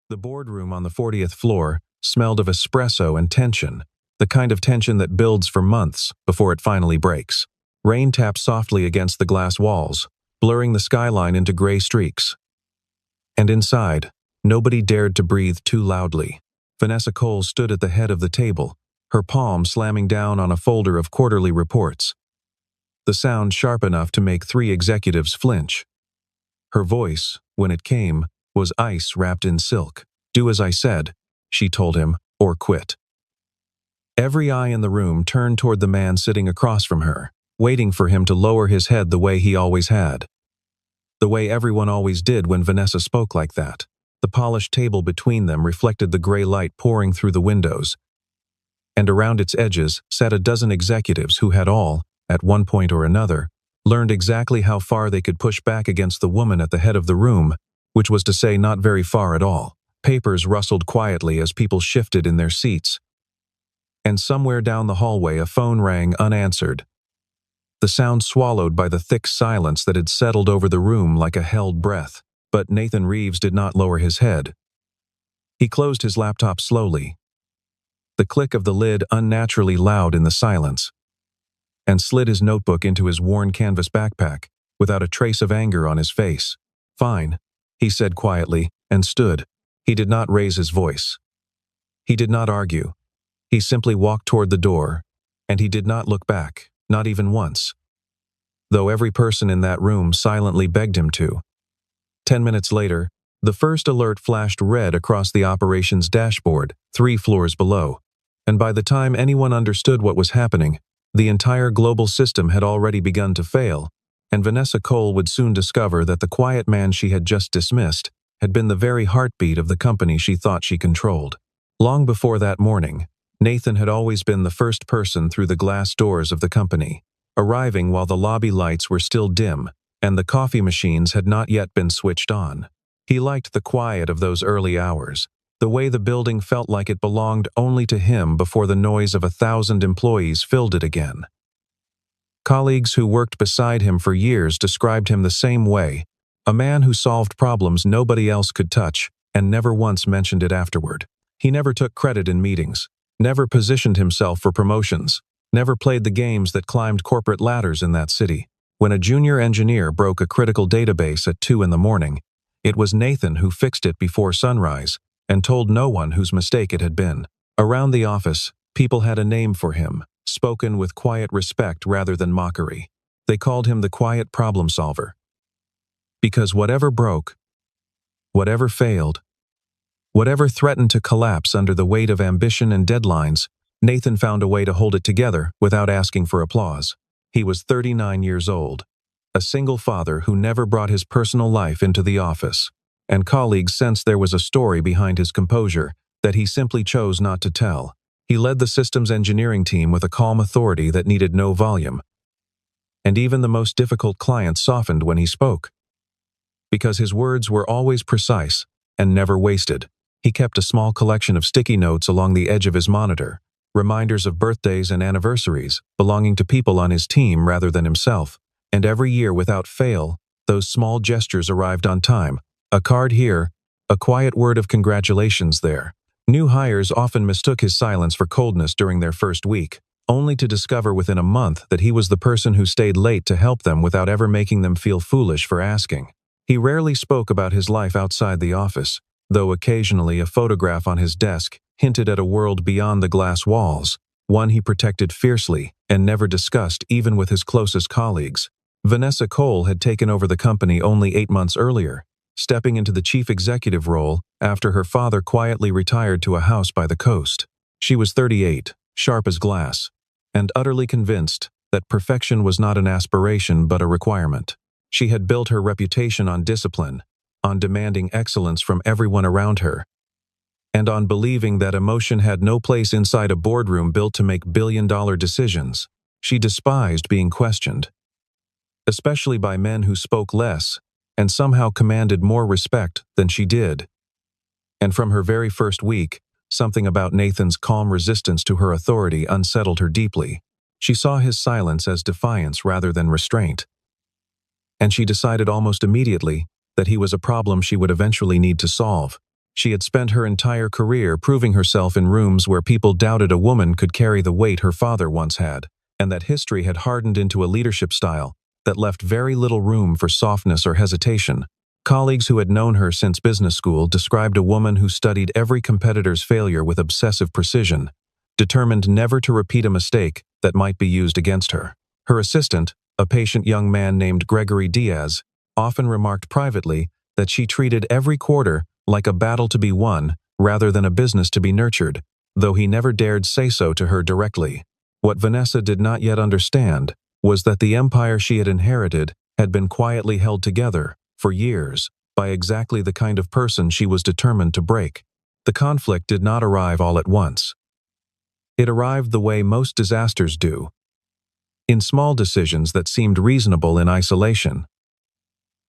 The boardroom on the 40th floor smelled of espresso and tension, the kind of tension that builds for months before it finally breaks. Rain tapped softly against the glass walls, blurring the skyline into gray streaks. And inside, nobody dared to breathe too loudly. Vanessa Cole stood at the head of the table, her palm slamming down on a folder of quarterly reports. The sound sharp enough to make 3 executives flinch. Her voice, when it came, was ice wrapped in silk. "Do as I said," she told him, "or quit." Every eye in the room turned toward the man sitting across from her, waiting for him to lower his head the way he always had. The way everyone always did when Vanessa spoke like that. The polished table between them reflected the gray light pouring through the windows, and around its edges sat a dozen executives who had all, at one point or another, learned exactly how far they could push back against the woman at the head of the room, which was to say not very far at all. Papers rustled quietly as people shifted in their seats, and somewhere down the hallway a phone rang unanswered, the sound swallowed by the thick silence that had settled over the room like a held breath. But Nathan Reeves did not lower his head. He closed his laptop slowly, the click of the lid unnaturally loud in the silence, and slid his notebook into his worn canvas backpack, without a trace of anger on his face. "Fine," he said quietly, and stood. He did not raise his voice. He did not argue. He simply walked toward the door, and he did not look back, not even once, though every person in that room silently begged him to. 10 minutes later, the first alert flashed red across the operations dashboard, 3 floors below, and by the time anyone understood what was happening, the entire global system had already begun to fail, and Vanessa Cole would soon discover that the quiet man she had just dismissed had been the very heartbeat of the company she thought she controlled. Long before that morning, Nathan had always been the first person through the glass doors of the company, arriving while the lobby lights were still dim and the coffee machines had not yet been switched on. He liked the quiet of those early hours, the way the building felt like it belonged only to him before the noise of 1,000 employees filled it again. Colleagues who worked beside him for years described him the same way, a man who solved problems nobody else could touch and never once mentioned it afterward. He never took credit in meetings, never positioned himself for promotions, never played the games that climbed corporate ladders in that city. When a junior engineer broke a critical database at 2 in the morning, it was Nathan who fixed it before sunrise and told no one whose mistake it had been. Around the office, people had a name for him, spoken with quiet respect rather than mockery. They called him the quiet problem solver. Because whatever broke, whatever failed, whatever threatened to collapse under the weight of ambition and deadlines, Nathan found a way to hold it together without asking for applause. He was 39 years old, a single father who never brought his personal life into the office, and colleagues sensed there was a story behind his composure that he simply chose not to tell. He led the systems engineering team with a calm authority that needed no volume, and even the most difficult clients softened when he spoke. Because his words were always precise and never wasted, he kept a small collection of sticky notes along the edge of his monitor, reminders of birthdays and anniversaries belonging to people on his team rather than himself, and every year without fail, those small gestures arrived on time. A card here, a quiet word of congratulations there. New hires often mistook his silence for coldness during their first week, only to discover within a month that he was the person who stayed late to help them without ever making them feel foolish for asking. He rarely spoke about his life outside the office, though occasionally a photograph on his desk hinted at a world beyond the glass walls, one he protected fiercely and never discussed even with his closest colleagues. Vanessa Cole had taken over the company only 8 months earlier, stepping into the chief executive role after her father quietly retired to a house by the coast. She was 38, sharp as glass, and utterly convinced that perfection was not an aspiration but a requirement. She had built her reputation on discipline, on demanding excellence from everyone around her, and on believing that emotion had no place inside a boardroom built to make billion-dollar decisions. She despised being questioned, especially by men who spoke less and somehow commanded more respect than she did. And from her very first week, something about Nathan's calm resistance to her authority unsettled her deeply. She saw his silence as defiance rather than restraint, and she decided almost immediately that he was a problem she would eventually need to solve. She had spent her entire career proving herself in rooms where people doubted a woman could carry the weight her father once had, and that history had hardened into a leadership style that left very little room for softness or hesitation. Colleagues who had known her since business school described a woman who studied every competitor's failure with obsessive precision, determined never to repeat a mistake that might be used against her. Her assistant, a patient young man named Gregory Diaz, often remarked privately that she treated every quarter like a battle to be won rather than a business to be nurtured, though he never dared say so to her directly. What Vanessa did not yet understand was that the empire she had inherited had been quietly held together, for years, by exactly the kind of person she was determined to break. The conflict did not arrive all at once. It arrived the way most disasters do, in small decisions that seemed reasonable in isolation,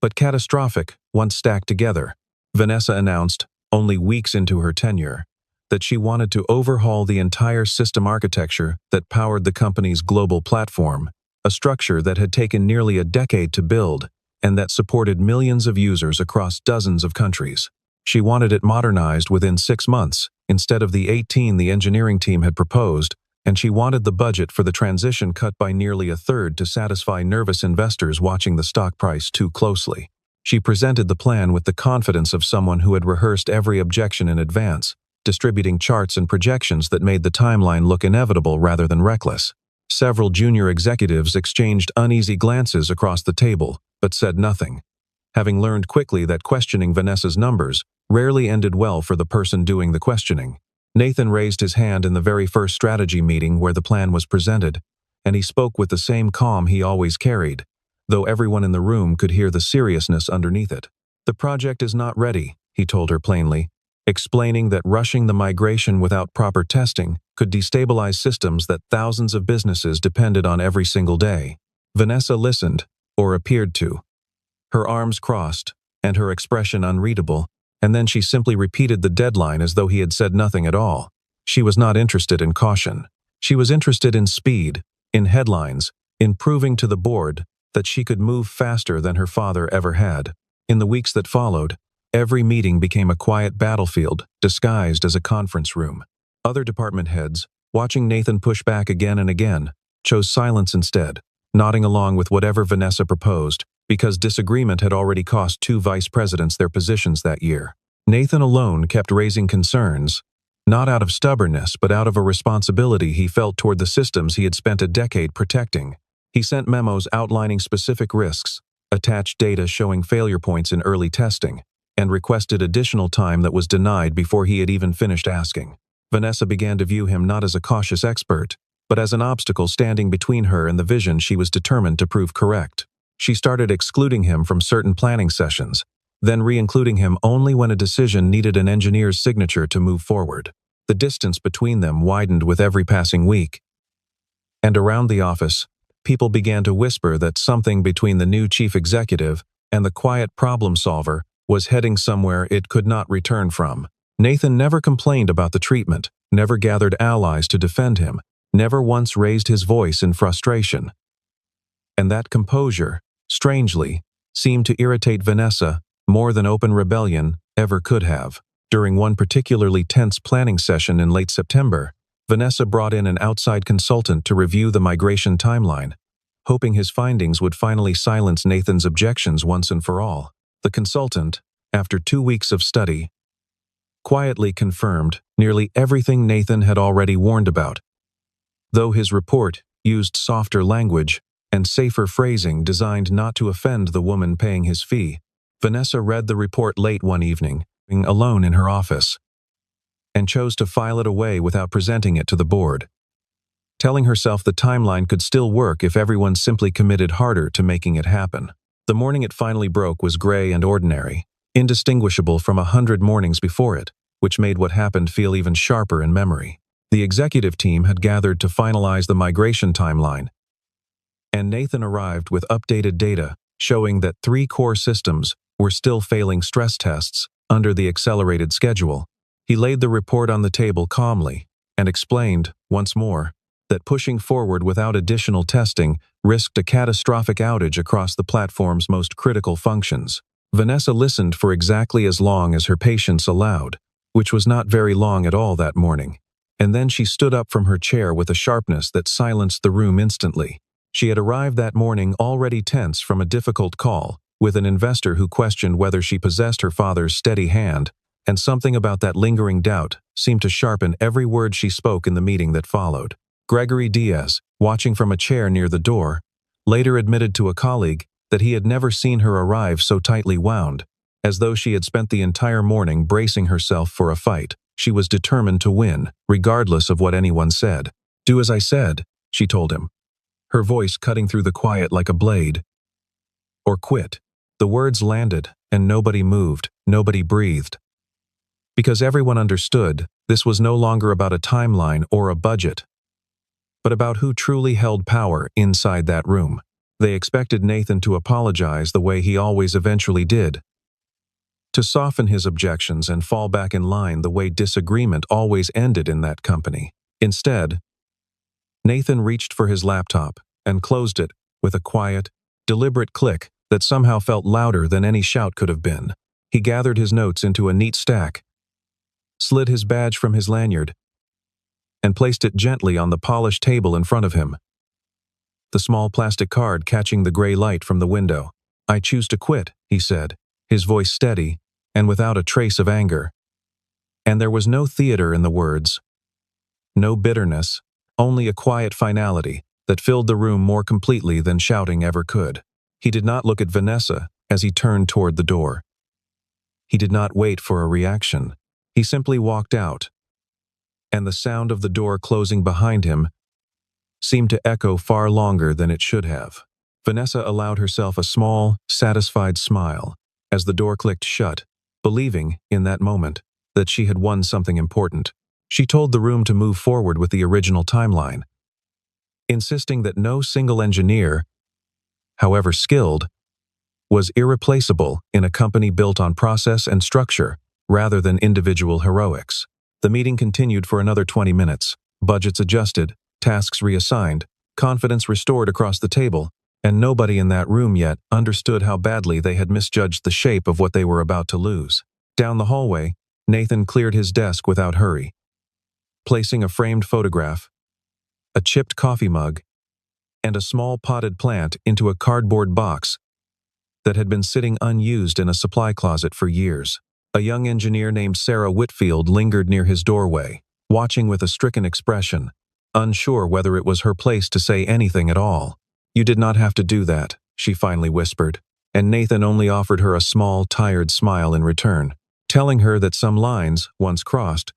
but catastrophic once stacked together. Vanessa announced, only weeks into her tenure, that she wanted to overhaul the entire system architecture that powered the company's global platform, a structure that had taken nearly a decade to build and that supported millions of users across dozens of countries. She wanted it modernized within 6 months, instead of the 18 the engineering team had proposed, and she wanted the budget for the transition cut by nearly a third to satisfy nervous investors watching the stock price too closely. She presented the plan with the confidence of someone who had rehearsed every objection in advance, distributing charts and projections that made the timeline look inevitable rather than reckless. Several junior executives exchanged uneasy glances across the table, but said nothing, having learned quickly that questioning Vanessa's numbers rarely ended well for the person doing the questioning. Nathan raised his hand in the very first strategy meeting where the plan was presented, and he spoke with the same calm he always carried, though everyone in the room could hear the seriousness underneath it. The project is not ready, he told her plainly, explaining that rushing the migration without proper testing could destabilize systems that thousands of businesses depended on every single day. Vanessa listened, or appeared to, her arms crossed and her expression unreadable, and then she simply repeated the deadline as though he had said nothing at all. She was not interested in caution. She was interested in speed, in headlines, in proving to the board that she could move faster than her father ever had. In the weeks that followed, every meeting became a quiet battlefield disguised as a conference room. Other department heads, watching Nathan push back again and again, chose silence instead, nodding along with whatever Vanessa proposed, because disagreement had already cost 2 vice presidents their positions that year. Nathan alone kept raising concerns, not out of stubbornness but out of a responsibility he felt toward the systems he had spent a decade protecting. He sent memos outlining specific risks, attached data showing failure points in early testing, and requested additional time that was denied before he had even finished asking. Vanessa began to view him not as a cautious expert, but as an obstacle standing between her and the vision she was determined to prove correct. She started excluding him from certain planning sessions, then re-including him only when a decision needed an engineer's signature to move forward. The distance between them widened with every passing week, and around the office, people began to whisper that something between the new chief executive and the quiet problem solver was heading somewhere it could not return from. Nathan never complained about the treatment, never gathered allies to defend him, never once raised his voice in frustration. And that composure, strangely, seemed to irritate Vanessa more than open rebellion ever could have. During one particularly tense planning session in late September, Vanessa brought in an outside consultant to review the migration timeline, hoping his findings would finally silence Nathan's objections once and for all. The consultant, after 2 weeks of study, quietly confirmed nearly everything Nathan had already warned about. Though his report used softer language and safer phrasing designed not to offend the woman paying his fee, Vanessa read the report late one evening, alone in her office, and chose to file it away without presenting it to the board, telling herself the timeline could still work if everyone simply committed harder to making it happen. The morning it finally broke was gray and ordinary, indistinguishable from 100 mornings before it, which made what happened feel even sharper in memory. The executive team had gathered to finalize the migration timeline, and Nathan arrived with updated data showing that 3 core systems were still failing stress tests under the accelerated schedule. He laid the report on the table calmly and explained, once more, that pushing forward without additional testing risked a catastrophic outage across the platform's most critical functions. Vanessa listened for exactly as long as her patience allowed, which was not very long at all that morning. And then she stood up from her chair with a sharpness that silenced the room instantly. She had arrived that morning already tense from a difficult call, with an investor who questioned whether she possessed her father's steady hand, and something about that lingering doubt seemed to sharpen every word she spoke in the meeting that followed. Gregory Diaz, watching from a chair near the door, later admitted to a colleague that he had never seen her arrive so tightly wound, as though she had spent the entire morning bracing herself for a fight. She was determined to win, regardless of what anyone said. "Do as I said," she told him, her voice cutting through the quiet like a blade. "Or quit." The words landed, and nobody moved, nobody breathed. Because everyone understood, this was no longer about a timeline or a budget, but about who truly held power inside that room. They expected Nathan to apologize the way he always eventually did, to soften his objections and fall back in line the way disagreement always ended in that company. Instead, Nathan reached for his laptop and closed it with a quiet, deliberate click that somehow felt louder than any shout could have been. He gathered his notes into a neat stack, slid his badge from his lanyard, and placed it gently on the polished table in front of him, the small plastic card catching the gray light from the window. "I choose to quit," he said, his voice steady and without a trace of anger. And there was no theater in the words, no bitterness, only a quiet finality that filled the room more completely than shouting ever could. He did not look at Vanessa as he turned toward the door. He did not wait for a reaction. He simply walked out, and the sound of the door closing behind him seemed to echo far longer than it should have. Vanessa allowed herself a small, satisfied smile as the door clicked shut, believing, in that moment, that she had won something important. She told the room to move forward with the original timeline, insisting that no single engineer, however skilled, was irreplaceable in a company built on process and structure rather than individual heroics. The meeting continued for another 20 minutes, budgets adjusted, tasks reassigned, confidence restored across the table, and nobody in that room yet understood how badly they had misjudged the shape of what they were about to lose. Down the hallway, Nathan cleared his desk without hurry, placing a framed photograph, a chipped coffee mug, and a small potted plant into a cardboard box that had been sitting unused in a supply closet for years. A young engineer named Sarah Whitfield lingered near his doorway, watching with a stricken expression, unsure whether it was her place to say anything at all. "You did not have to do that," she finally whispered, and Nathan only offered her a small, tired smile in return, telling her that some lines, once crossed,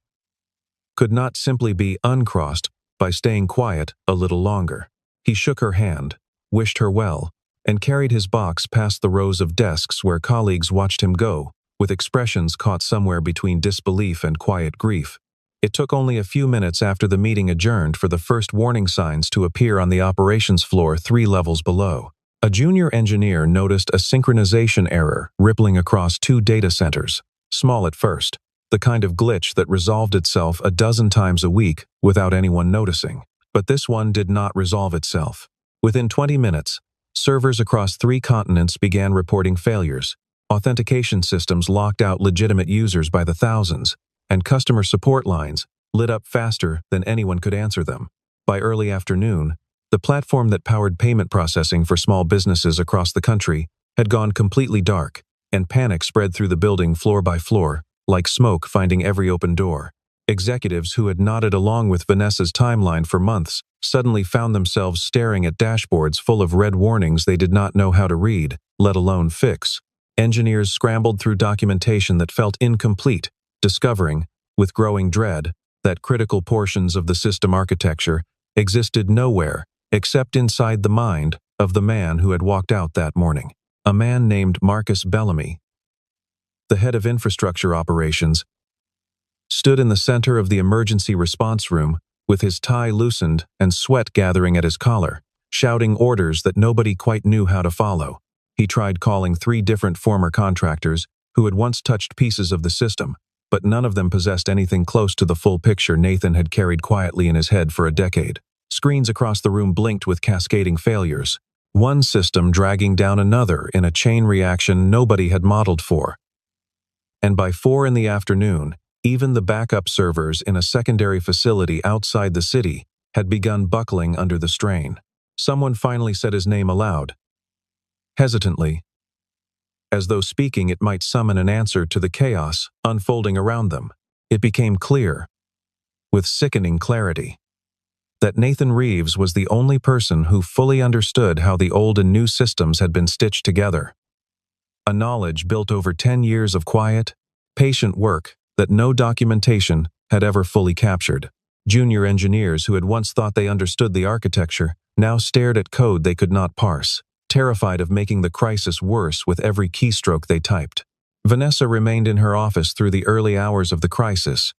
could not simply be uncrossed by staying quiet a little longer. He shook her hand, wished her well, and carried his box past the rows of desks where colleagues watched him go, with expressions caught somewhere between disbelief and quiet grief. It took only a few minutes after the meeting adjourned for the first warning signs to appear on the operations floor 3 levels below. A junior engineer noticed a synchronization error rippling across 2 data centers, small at first, the kind of glitch that resolved itself a dozen times a week without anyone noticing. But this one did not resolve itself. Within 20 minutes, servers across 3 continents began reporting failures. Authentication systems locked out legitimate users by the thousands, and customer support lines lit up faster than anyone could answer them. By early afternoon, the platform that powered payment processing for small businesses across the country had gone completely dark, and panic spread through the building floor by floor, like smoke finding every open door. Executives who had nodded along with Vanessa's timeline for months suddenly found themselves staring at dashboards full of red warnings they did not know how to read, let alone fix. Engineers scrambled through documentation that felt incomplete, discovering, with growing dread, that critical portions of the system architecture existed nowhere except inside the mind of the man who had walked out that morning. A man named Marcus Bellamy, the head of infrastructure operations, stood in the center of the emergency response room with his tie loosened and sweat gathering at his collar, shouting orders that nobody quite knew how to follow. He tried calling 3 different former contractors who had once touched pieces of the system, but none of them possessed anything close to the full picture Nathan had carried quietly in his head for a decade. Screens across the room blinked with cascading failures, one system dragging down another in a chain reaction nobody had modeled for. And by 4 in the afternoon, even the backup servers in a secondary facility outside the city had begun buckling under the strain. Someone finally said his name aloud, hesitantly, as though speaking it might summon an answer to the chaos unfolding around them. It became clear, with sickening clarity, that Nathan Reeves was the only person who fully understood how the old and new systems had been stitched together. A knowledge built over 10 years of quiet, patient work that no documentation had ever fully captured. Junior engineers who had once thought they understood the architecture now stared at code they could not parse, terrified of making the crisis worse with every keystroke they typed. Vanessa remained in her office through the early hours of the crisis,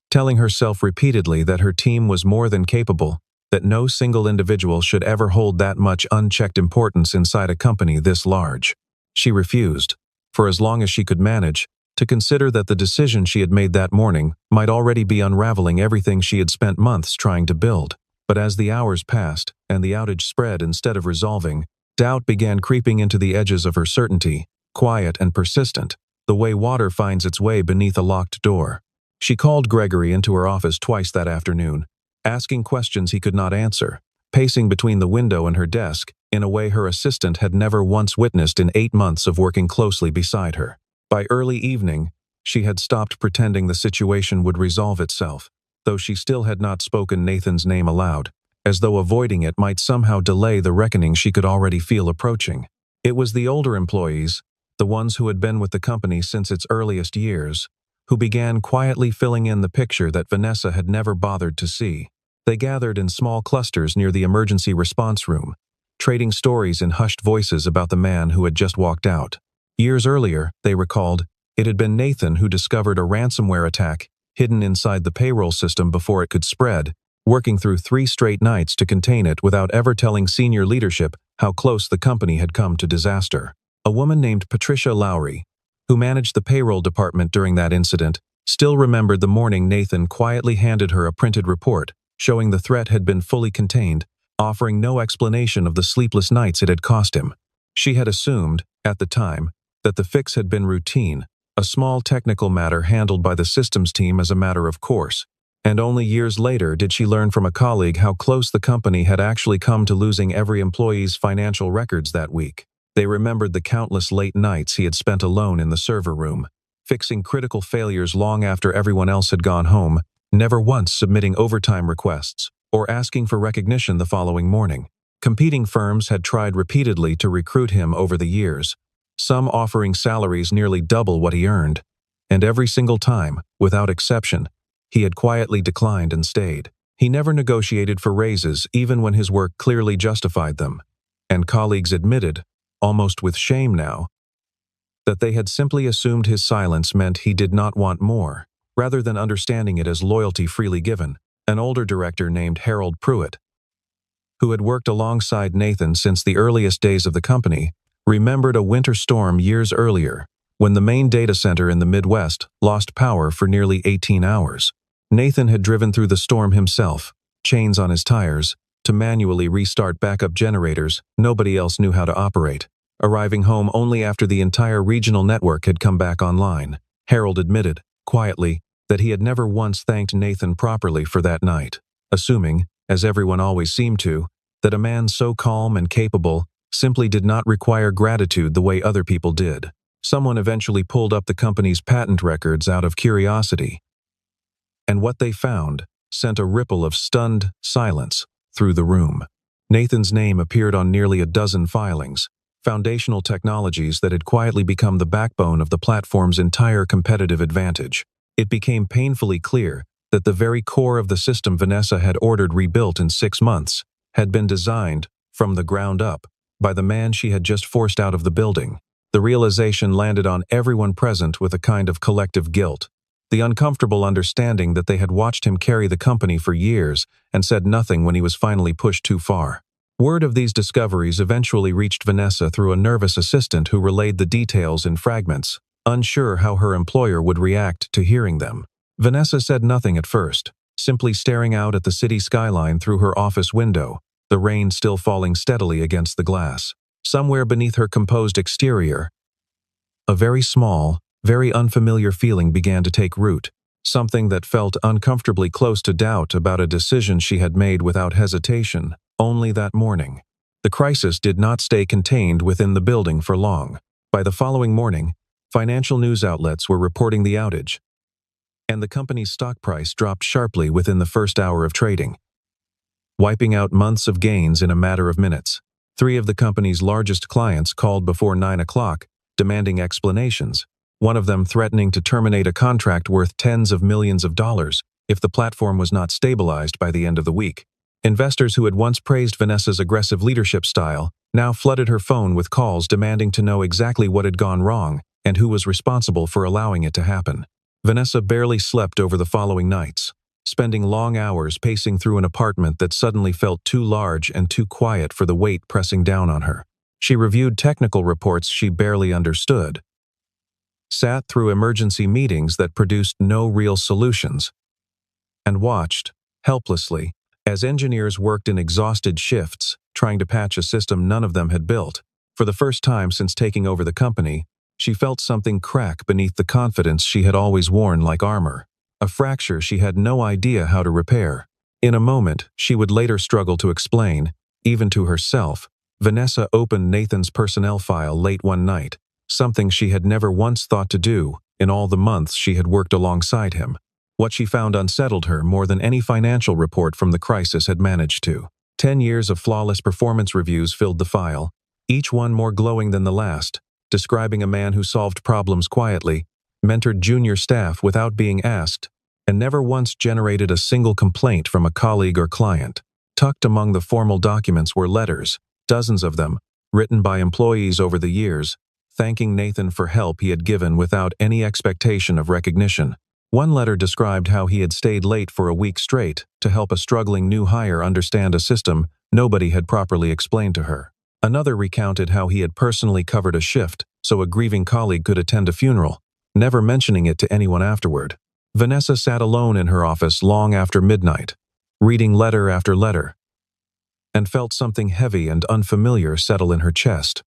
telling herself repeatedly that her team was more than capable, that no single individual should ever hold that much unchecked importance inside a company this large. She refused, for as long as she could manage, to consider that the decision she had made that morning might already be unraveling everything she had spent months trying to build. But as the hours passed and the outage spread instead of resolving, doubt began creeping into the edges of her certainty, quiet and persistent, the way water finds its way beneath a locked door. She called Gregory into her office twice that afternoon, asking questions he could not answer, pacing between the window and her desk in a way her assistant had never once witnessed in 8 months of working closely beside her. By early evening, she had stopped pretending the situation would resolve itself, though she still had not spoken Nathan's name aloud, as though avoiding it might somehow delay the reckoning she could already feel approaching. It was the older employees, the ones who had been with the company since its earliest years, who began quietly filling in the picture that Vanessa had never bothered to see. They gathered in small clusters near the emergency response room, trading stories in hushed voices about the man who had just walked out. Years earlier, they recalled, it had been Nathan who discovered a ransomware attack hidden inside the payroll system before it could spread, working through 3 straight nights to contain it without ever telling senior leadership how close the company had come to disaster. A woman named Patricia Lowry, who managed the payroll department during that incident, still remembered the morning Nathan quietly handed her a printed report showing the threat had been fully contained, offering no explanation of the sleepless nights it had cost him. She had assumed, at the time, that the fix had been routine, a small technical matter handled by the systems team as a matter of course, and only years later did she learn from a colleague how close the company had actually come to losing every employee's financial records that week. They remembered the countless late nights he had spent alone in the server room, fixing critical failures long after everyone else had gone home, never once submitting overtime requests or asking for recognition the following morning. Competing firms had tried repeatedly to recruit him over the years, some offering salaries nearly double what he earned, and every single time, without exception, he had quietly declined and stayed. He never negotiated for raises even when his work clearly justified them, and colleagues admitted, almost with shame now, that they had simply assumed his silence meant he did not want more, rather than understanding it as loyalty freely given. An older director named Harold Pruitt, who had worked alongside Nathan since the earliest days of the company, remembered a winter storm years earlier, when the main data center in the Midwest lost power for nearly 18 hours. Nathan had driven through the storm himself, chains on his tires, to manually restart backup generators nobody else knew how to operate, arriving home only after the entire regional network had come back online. Harold admitted, quietly, that he had never once thanked Nathan properly for that night, assuming, as everyone always seemed to, that a man so calm and capable simply did not require gratitude the way other people did. Someone eventually pulled up the company's patent records out of curiosity, and what they found sent a ripple of stunned silence through the room. Nathan's name appeared on nearly a dozen filings, foundational technologies that had quietly become the backbone of the platform's entire competitive advantage. It became painfully clear that the very core of the system Vanessa had ordered rebuilt in 6 months had been designed, from the ground up, by the man she had just forced out of the building. The realization landed on everyone present with a kind of collective guilt, the uncomfortable understanding that they had watched him carry the company for years and said nothing when he was finally pushed too far. Word of these discoveries eventually reached Vanessa through a nervous assistant who relayed the details in fragments, unsure how her employer would react to hearing them. Vanessa said nothing at first, simply staring out at the city skyline through her office window, the rain still falling steadily against the glass. Somewhere beneath her composed exterior, a very small, very unfamiliar feeling began to take root, something that felt uncomfortably close to doubt about a decision she had made without hesitation, only that morning. The crisis did not stay contained within the building for long. By the following morning, financial news outlets were reporting the outage, and the company's stock price dropped sharply within the first hour of trading, wiping out months of gains in a matter of minutes. 3 of the company's largest clients called before 9 o'clock, demanding explanations, one of them threatening to terminate a contract worth tens of millions of dollars if the platform was not stabilized by the end of the week. Investors who had once praised Vanessa's aggressive leadership style now flooded her phone with calls demanding to know exactly what had gone wrong and who was responsible for allowing it to happen. Vanessa barely slept over the following nights, spending long hours pacing through an apartment that suddenly felt too large and too quiet for the weight pressing down on her. She reviewed technical reports she barely understood, sat through emergency meetings that produced no real solutions, and watched, helplessly, as engineers worked in exhausted shifts, trying to patch a system none of them had built. For the first time since taking over the company, she felt something crack beneath the confidence she had always worn like armor, a fracture she had no idea how to repair. In a moment, she would later struggle to explain, even to herself, Vanessa opened Nathan's personnel file late one night, something she had never once thought to do in all the months she had worked alongside him. What she found unsettled her more than any financial report from the crisis had managed to. 10 years of flawless performance reviews filled the file, each one more glowing than the last, describing a man who solved problems quietly, mentored junior staff without being asked, and never once generated a single complaint from a colleague or client. Tucked among the formal documents were letters, dozens of them, written by employees over the years, thanking Nathan for help he had given without any expectation of recognition. One letter described how he had stayed late for a week straight to help a struggling new hire understand a system nobody had properly explained to her. Another recounted how he had personally covered a shift so a grieving colleague could attend a funeral, never mentioning it to anyone afterward. Vanessa sat alone in her office long after midnight, reading letter after letter, and felt something heavy and unfamiliar settle in her chest.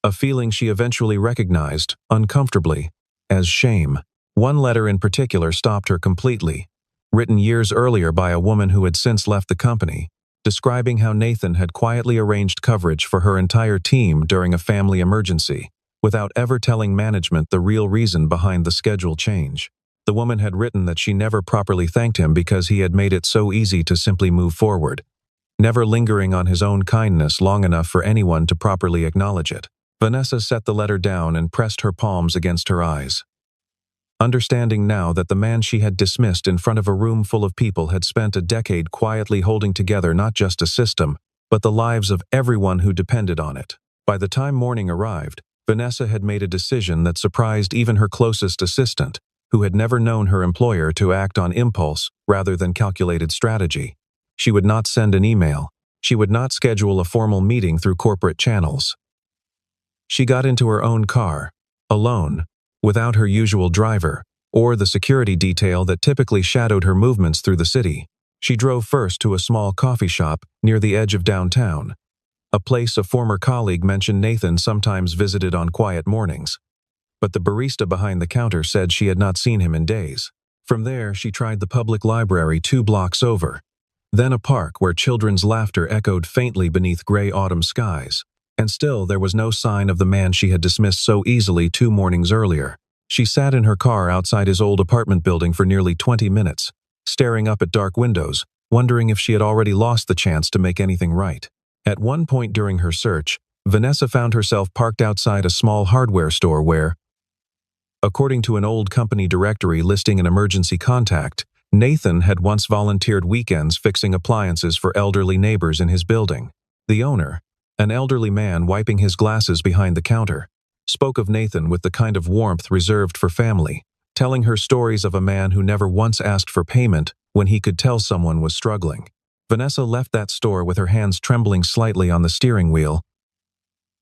A feeling she eventually recognized, uncomfortably, as shame. One letter in particular stopped her completely, written years earlier by a woman who had since left the company, describing how Nathan had quietly arranged coverage for her entire team during a family emergency, without ever telling management the real reason behind the schedule change. The woman had written that she never properly thanked him because he had made it so easy to simply move forward, never lingering on his own kindness long enough for anyone to properly acknowledge it. Vanessa set the letter down and pressed her palms against her eyes, understanding now that the man she had dismissed in front of a room full of people had spent a decade quietly holding together not just a system, but the lives of everyone who depended on it. By the time morning arrived, Vanessa had made a decision that surprised even her closest assistant, who had never known her employer to act on impulse rather than calculated strategy. She would not send an email. She would not schedule a formal meeting through corporate channels. She got into her own car, alone, without her usual driver, or the security detail that typically shadowed her movements through the city. She drove first to a small coffee shop near the edge of downtown, a place a former colleague mentioned Nathan sometimes visited on quiet mornings. But the barista behind the counter said she had not seen him in days. From there, she tried the public library 2 blocks over, then a park where children's laughter echoed faintly beneath gray autumn skies. And still there was no sign of the man she had dismissed so easily 2 mornings earlier. She sat in her car outside his old apartment building for nearly 20 minutes, staring up at dark windows, wondering if she had already lost the chance to make anything right. At one point during her search, Vanessa found herself parked outside a small hardware store where, according to an old company directory listing an emergency contact, Nathan had once volunteered weekends fixing appliances for elderly neighbors in his building. The owner, an elderly man wiping his glasses behind the counter, spoke of Nathan with the kind of warmth reserved for family, telling her stories of a man who never once asked for payment when he could tell someone was struggling. Vanessa left that store with her hands trembling slightly on the steering wheel,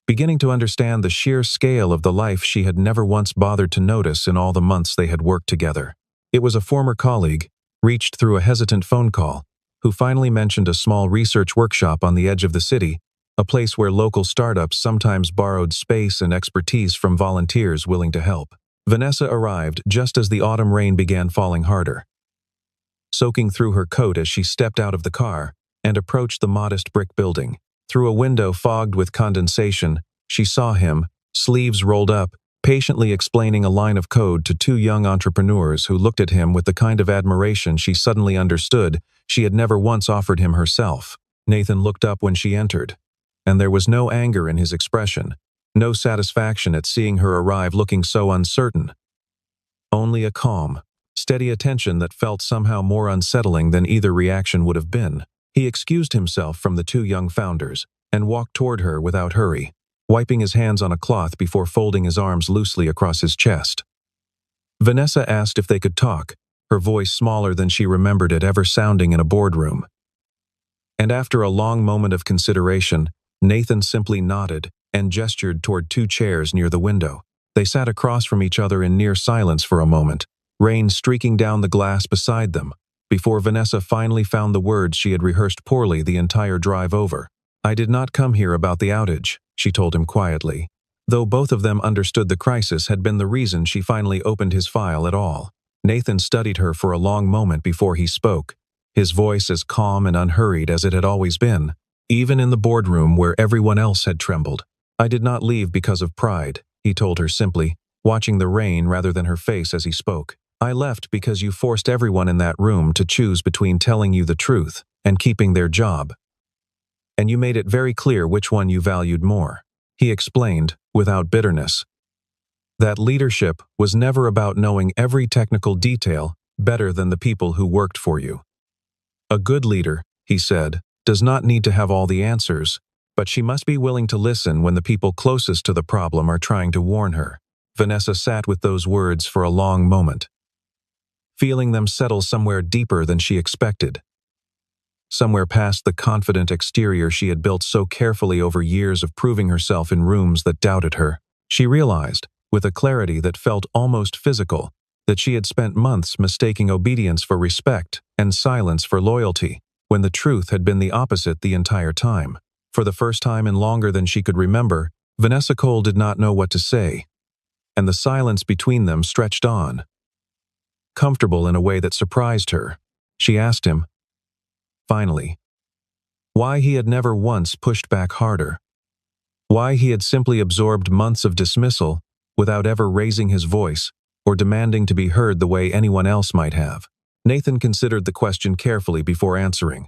beginning to understand the sheer scale of the life she had never once bothered to notice in all the months they had worked together. It was a former colleague, reached through a hesitant phone call, who finally mentioned a small research workshop on the edge of the city, a place where local startups sometimes borrowed space and expertise from volunteers willing to help. Vanessa arrived just as the autumn rain began falling harder. Soaking through her coat as she stepped out of the car and approached the modest brick building. Through a window fogged with condensation, she saw him, sleeves rolled up, patiently explaining a line of code to two young entrepreneurs who looked at him with the kind of admiration she suddenly understood she had never once offered him herself. Nathan looked up when she entered, and there was no anger in his expression, no satisfaction at seeing her arrive looking so uncertain. Only a calm, steady attention that felt somehow more unsettling than either reaction would have been. He excused himself from the two young founders and walked toward her without hurry, wiping his hands on a cloth before folding his arms loosely across his chest. Vanessa asked if they could talk, her voice smaller than she remembered it ever sounding in a boardroom. And after a long moment of consideration, Nathan simply nodded and gestured toward two chairs near the window. They sat across from each other in near silence for a moment, rain streaking down the glass beside them, before Vanessa finally found the words she had rehearsed poorly the entire drive over. "I did not come here about the outage," she told him quietly, though both of them understood the crisis had been the reason she finally opened his file at all. Nathan studied her for a long moment before he spoke, his voice as calm and unhurried as it had always been, even in the boardroom where everyone else had trembled. "I did not leave because of pride," he told her simply, watching the rain rather than her face as he spoke. "I left because you forced everyone in that room to choose between telling you the truth and keeping their job. And you made it very clear which one you valued more." He explained, without bitterness, that leadership was never about knowing every technical detail better than the people who worked for you. "A good leader," he said, "does not need to have all the answers, but she must be willing to listen when the people closest to the problem are trying to warn her." Vanessa sat with those words for a long moment, feeling them settle somewhere deeper than she expected. Somewhere past the confident exterior she had built so carefully over years of proving herself in rooms that doubted her. She realized, with a clarity that felt almost physical, that she had spent months mistaking obedience for respect and silence for loyalty, when the truth had been the opposite the entire time. For the first time in longer than she could remember, Vanessa Cole did not know what to say, and the silence between them stretched on. Comfortable in a way that surprised her, she asked him, finally, why he had never once pushed back harder. Why he had simply absorbed months of dismissal without ever raising his voice or demanding to be heard the way anyone else might have. Nathan considered the question carefully before answering,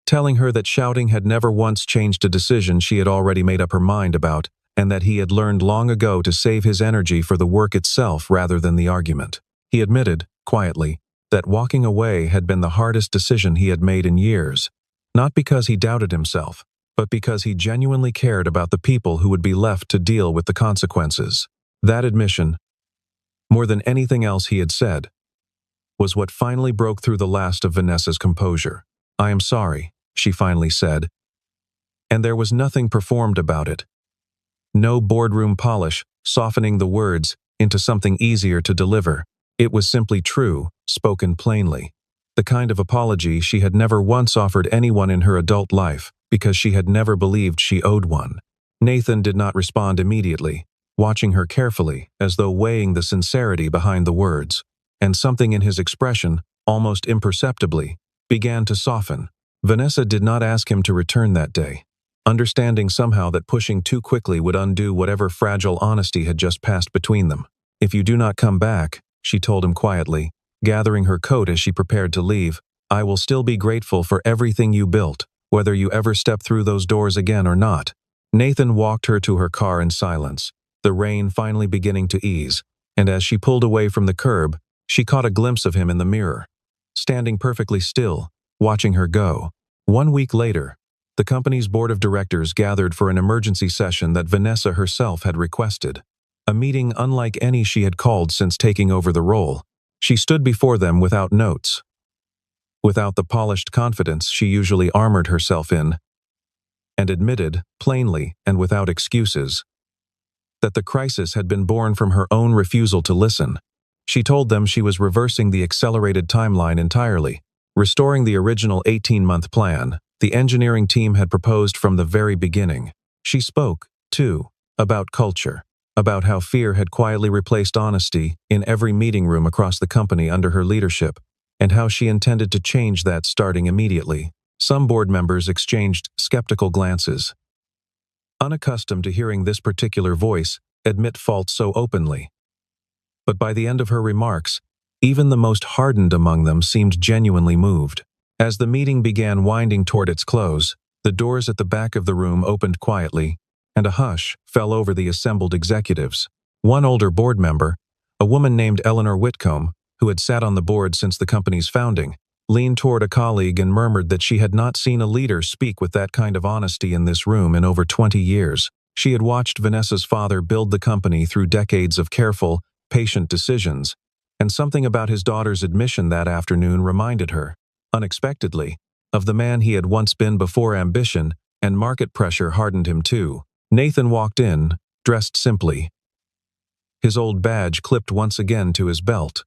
telling her that shouting had never once changed a decision she had already made up her mind about, and that he had learned long ago to save his energy for the work itself rather than the argument. He admitted, quietly, that walking away had been the hardest decision he had made in years, not because he doubted himself, but because he genuinely cared about the people who would be left to deal with the consequences. That admission, more than anything else he had said, was what finally broke through the last of Vanessa's composure. "I am sorry," she finally said, and there was nothing performed about it. No boardroom polish, softening the words into something easier to deliver. It was simply true, spoken plainly. The kind of apology she had never once offered anyone in her adult life, because she had never believed she owed one. Nathan did not respond immediately, watching her carefully, as though weighing the sincerity behind the words, and something in his expression, almost imperceptibly, began to soften. Vanessa did not ask him to return that day, understanding somehow that pushing too quickly would undo whatever fragile honesty had just passed between them. "If you do not come back," she told him quietly, gathering her coat as she prepared to leave, "I will still be grateful for everything you built, whether you ever step through those doors again or not." Nathan walked her to her car in silence, the rain finally beginning to ease, and as she pulled away from the curb, she caught a glimpse of him in the mirror, standing perfectly still, watching her go. 1 week later, the company's board of directors gathered for an emergency session that Vanessa herself had requested. A meeting unlike any she had called since taking over the role. She stood before them without notes, without the polished confidence she usually armored herself in, and admitted, plainly and without excuses, that the crisis had been born from her own refusal to listen. She told them she was reversing the accelerated timeline entirely, restoring the original 18-month plan the engineering team had proposed from the very beginning. She spoke, too, about culture, about how fear had quietly replaced honesty in every meeting room across the company under her leadership, and how she intended to change that starting immediately. Some board members exchanged skeptical glances, unaccustomed to hearing this particular voice admit fault so openly. But by the end of her remarks, even the most hardened among them seemed genuinely moved. As the meeting began winding toward its close, the doors at the back of the room opened quietly, and a hush fell over the assembled executives. One older board member, a woman named Eleanor Whitcomb, who had sat on the board since the company's founding, leaned toward a colleague and murmured that she had not seen a leader speak with that kind of honesty in this room in over 20 years. She had watched Vanessa's father build the company through decades of careful, patient decisions, and something about his daughter's admission that afternoon reminded her, unexpectedly, of the man he had once been before ambition and market pressure hardened him too. Nathan walked in, dressed simply, his old badge clipped once again to his belt,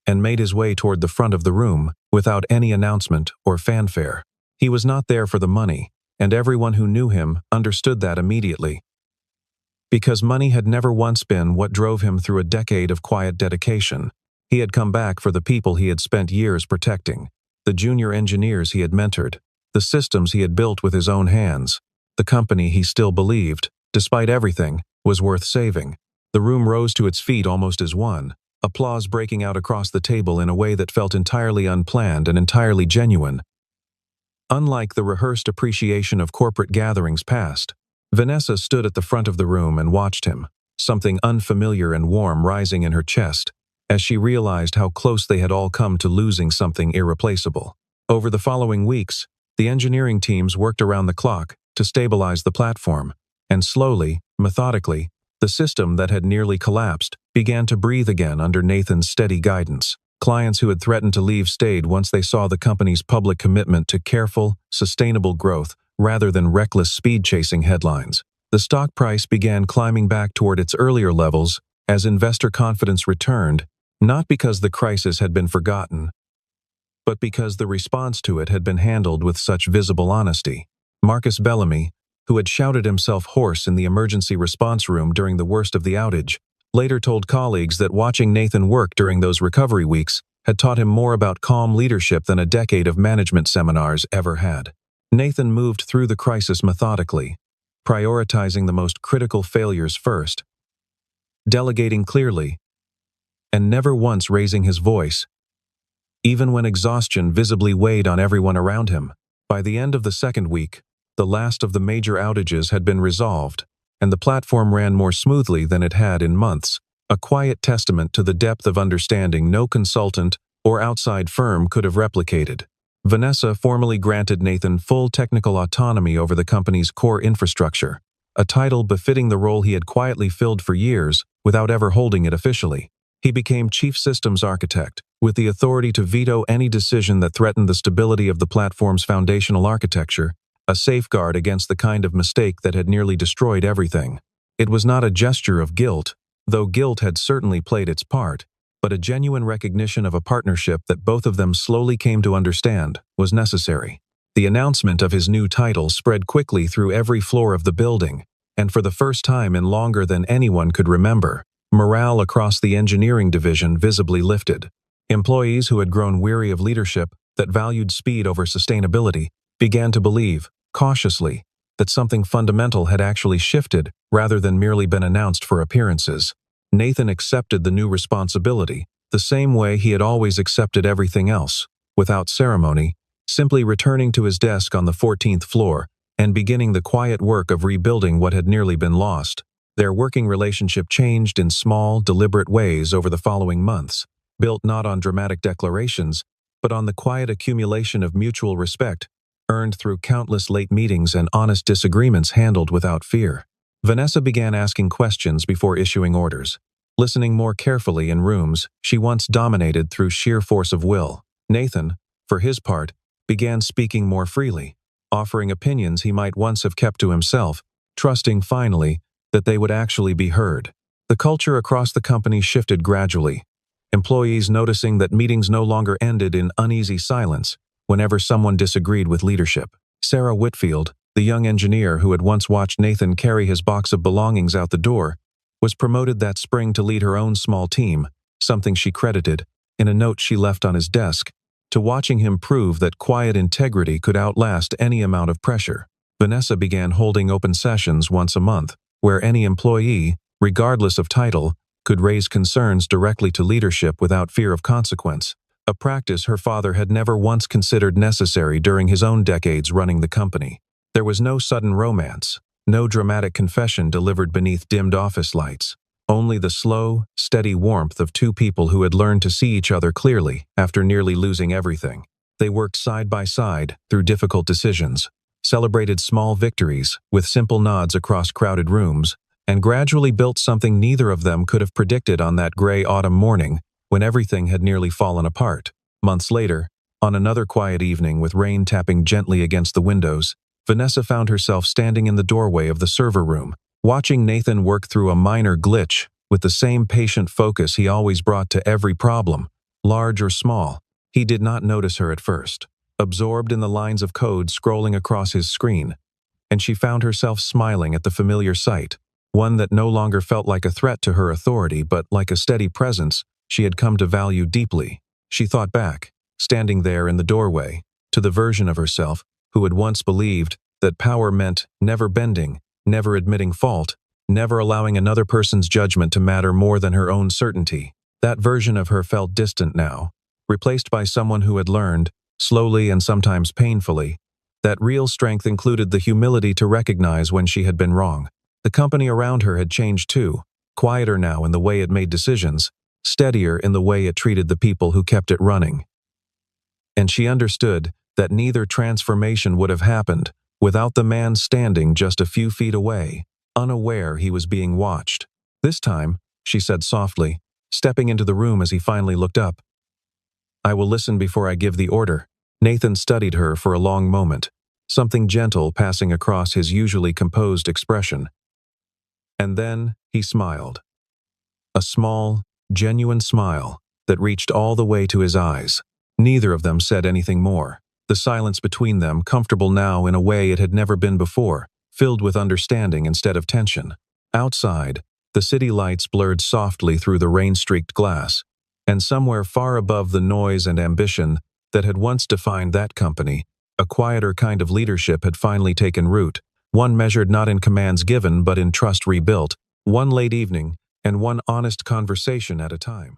and made his way toward the front of the room without any announcement or fanfare. He was not there for the money, and everyone who knew him understood that immediately. Because money had never once been what drove him through a decade of quiet dedication. He had come back for the people he had spent years protecting, the junior engineers he had mentored, the systems he had built with his own hands, the company he still believed, despite everything, was worth saving. The room rose to its feet almost as one, applause breaking out across the table in a way that felt entirely unplanned and entirely genuine. Unlike the rehearsed appreciation of corporate gatherings past, Vanessa stood at the front of the room and watched him, something unfamiliar and warm rising in her chest, as she realized how close they had all come to losing something irreplaceable. Over the following weeks, the engineering teams worked around the clock to stabilize the platform, and slowly, methodically, the system that had nearly collapsed began to breathe again under Nathan's steady guidance. Clients who had threatened to leave stayed once they saw the company's public commitment to careful, sustainable growth rather than reckless speed-chasing headlines. The stock price began climbing back toward its earlier levels as investor confidence returned, not because the crisis had been forgotten, but because the response to it had been handled with such visible honesty. Marcus Bellamy, who had shouted himself hoarse in the emergency response room during the worst of the outage, later told colleagues that watching Nathan work during those recovery weeks had taught him more about calm leadership than a decade of management seminars ever had. Nathan moved through the crisis methodically, prioritizing the most critical failures first, delegating clearly, and never once raising his voice, even when exhaustion visibly weighed on everyone around him. By the end of the second week, the last of the major outages had been resolved, and the platform ran more smoothly than it had in months, a quiet testament to the depth of understanding no consultant or outside firm could have replicated. Vanessa formally granted Nathan full technical autonomy over the company's core infrastructure, a title befitting the role he had quietly filled for years without ever holding it officially. He became chief systems architect, with the authority to veto any decision that threatened the stability of the platform's foundational architecture, a safeguard against the kind of mistake that had nearly destroyed everything. It was not a gesture of guilt, though guilt had certainly played its part, but a genuine recognition of a partnership that both of them slowly came to understand was necessary. The announcement of his new title spread quickly through every floor of the building, and for the first time in longer than anyone could remember, morale across the engineering division visibly lifted. Employees who had grown weary of leadership that valued speed over sustainability began to believe, cautiously, that something fundamental had actually shifted rather than merely been announced for appearances. Nathan accepted the new responsibility, the same way he had always accepted everything else, without ceremony, simply returning to his desk on the 14th floor and beginning the quiet work of rebuilding what had nearly been lost. Their working relationship changed in small, deliberate ways over the following months, built not on dramatic declarations, but on the quiet accumulation of mutual respect, earned through countless late meetings and honest disagreements handled without fear. Vanessa began asking questions before issuing orders, listening more carefully in rooms she once dominated through sheer force of will. Nathan, for his part, began speaking more freely, offering opinions he might once have kept to himself, trusting finally that they would actually be heard. The culture across the company shifted gradually, employees noticing that meetings no longer ended in uneasy silence whenever someone disagreed with leadership. Sarah Whitfield, the young engineer who had once watched Nathan carry his box of belongings out the door, was promoted that spring to lead her own small team, something she credited, in a note she left on his desk, to watching him prove that quiet integrity could outlast any amount of pressure. Vanessa began holding open sessions once a month, where any employee, regardless of title, could raise concerns directly to leadership without fear of consequence, a practice her father had never once considered necessary during his own decades running the company. There was no sudden romance, no dramatic confession delivered beneath dimmed office lights, only the slow, steady warmth of two people who had learned to see each other clearly after nearly losing everything. They worked side by side through difficult decisions, celebrated small victories with simple nods across crowded rooms, and gradually built something neither of them could have predicted on that gray autumn morning when everything had nearly fallen apart. Months later, on another quiet evening with rain tapping gently against the windows, Vanessa found herself standing in the doorway of the server room, watching Nathan work through a minor glitch with the same patient focus he always brought to every problem, large or small. He did not notice her at first, absorbed in the lines of code scrolling across his screen, and she found herself smiling at the familiar sight, one that no longer felt like a threat to her authority but like a steady presence she had come to value deeply. She thought back, standing there in the doorway, to the version of herself who had once believed that power meant never bending, never admitting fault, never allowing another person's judgment to matter more than her own certainty. That version of her felt distant now, replaced by someone who had learned, slowly and sometimes painfully, that real strength included the humility to recognize when she had been wrong. The company around her had changed too, quieter now in the way it made decisions, steadier in the way it treated the people who kept it running. And she understood that neither transformation would have happened without the man standing just a few feet away, unaware he was being watched. "This time," she said softly, stepping into the room as he finally looked up, "I will listen before I give the order." Nathan studied her for a long moment, something gentle passing across his usually composed expression. And then he smiled. A small, genuine smile that reached all the way to his eyes. Neither of them said anything more. The silence between them, comfortable now in a way it had never been before, filled with understanding instead of tension. Outside, the city lights blurred softly through the rain-streaked glass, and somewhere far above the noise and ambition that had once defined that company, a quieter kind of leadership had finally taken root, one measured not in commands given but in trust rebuilt, one late evening and one honest conversation at a time.